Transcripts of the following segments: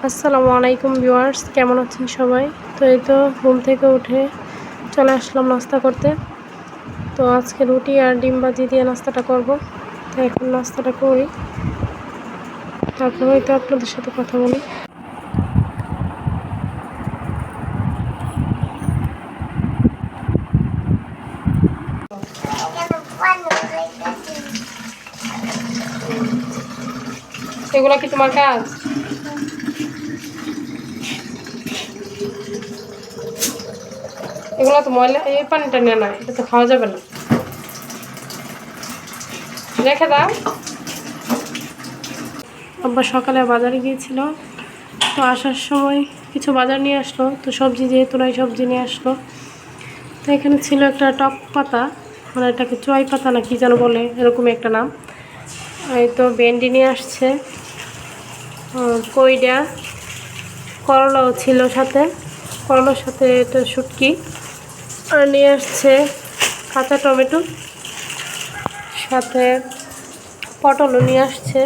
আসসালামু আলাইকুম ভিউয়ার্স, কেমন আছেন সবাই? তো এই তো ঘুম থেকে উঠে চলে আসলাম নাস্তা করতে। তো আজকে রুটি আর ডিম ভাজি দিয়ে নাস্তাটা করব। তো এখন নাস্তাটা করি, তারপরে তো আপনাদের সাথে কথা বলি। এগুলো কি তোমার কাজ? এগুলো তো ময়লা, এই পানিটা নেয় না, এটা তো খাওয়া যাবে না, রেখে দাও। আব্বা সকালে বাজারে গিয়েছিল, তো আসার সময় কিছু বাজার নিয়ে আসলো। তো সবজি যেহেতু নাই, সবজি নিয়ে আসলো। তো এখানে ছিল একটা টক পাতা, মানে এটাকে চুয়াই পাতা না কি যেন বলে, এরকমই একটা নাম। এই তো ভেন্ডি নিয়ে আসছে, কইডা, করলাও ছিল সাথে, করলার সাথে এটা শুটকি। আর নিয়ে আসছে কাঁচা টমেটো, সাথে পটলও নিয়ে আসছে।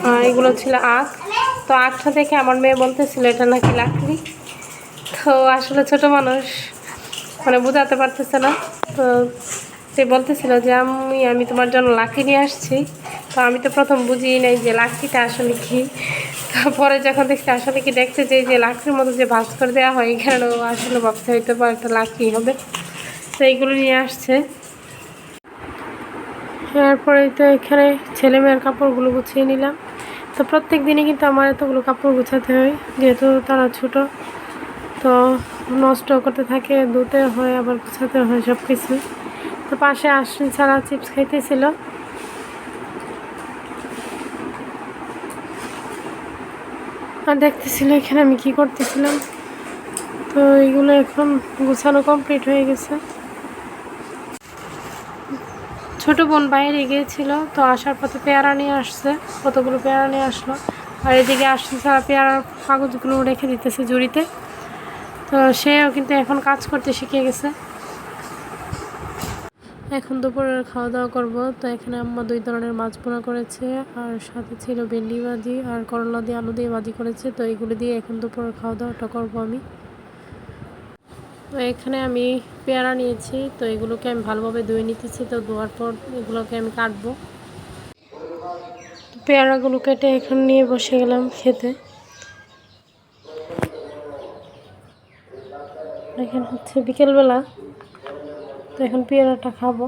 আর এগুলো ছিল আখ। তো আখটা দেখে আমার মেয়ে বলতেছিল এটা নাকি লাকড়ি। তো আসলে ছোট মানুষ, মানে বোঝাতে পারতেছে না। তো সে বলতেছিল যে আমি তোমার জন্য লাকড়ি নিয়ে আসছি। তো আমি তো প্রথম বুঝিই নাই যে লাকড়িটা আসলে কি। তারপরে যখন দেখছি আসলে কি, দেখতে যে লাকড়ির মতো যে ভাঁজ করে দেওয়া হয়, এখানে আসলে ভাবতে হয়তো বা একটা লাকড়ি হবে। তো এইগুলো নিয়ে আসছে। এরপরে তো এখানে ছেলেমেয়ের কাপড়গুলো গুছিয়ে নিলাম। তো প্রত্যেক দিনই কিন্তু আমার এতগুলো কাপড় গুছাতে হয়, যেহেতু তারা ছোট। তো নষ্ট করতে থাকে, ধুতে হয়, আবার গুছাতে হয় সব কিছু। তো পাশে আশ্বিন ছাড়া চিপস খাইতেছিল। আর দেখতেছিল এখানে আমি কি করতেছিলাম। তো এইগুলো এখন গুছানো কমপ্লিট হয়ে গেছে। ছোটো বোন বাইরে গিয়েছিল, তো আসার পথে পেয়ারা নিয়ে আসছে, কতগুলো পেয়ারা নিয়ে আসলো। আর এদিকে আশ্বিন ছাড়া পেয়ারার কাগজগুলো রেখে দিতেছে ঝুড়িতে। তো সেও কিন্তু এখন কাজ করতে শিখে গেছে। এখন দুপুরের খাওয়া দাওয়া করবো। তো এখানে আম্মা 2 ধরনের মাছ ভুনা করেছে, আর সাথে ছিল ভেন্ডি ভাজি, আর করলা দিয়ে আলু দিয়ে ভাজি করেছে। তো এইগুলো দিয়ে এখন দুপুরের খাওয়া দাওয়াটা করবো আমি। তো এখানে আমি পেয়ারা নিয়েছি, তো এগুলোকে আমি ভালোভাবে ধুয়ে নিতেছি। তো ধোয়ার পর এগুলোকে আমি কাটবো। পেয়ারাগুলো কেটে এখন নিয়ে বসে গেলাম খেতে। এখন হচ্ছে বিকেলবেলা, তো এখন পেয়ারাটা খাবো।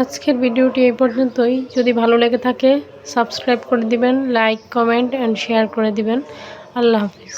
আজকের ভিডিওটি এই পর্যন্তই। যদি ভালো লেগে থাকে সাবস্ক্রাইব করে দিবেন, লাইক, কমেন্ট অ্যান্ড শেয়ার করে দিবেন। আল্লাহ হাফিজ।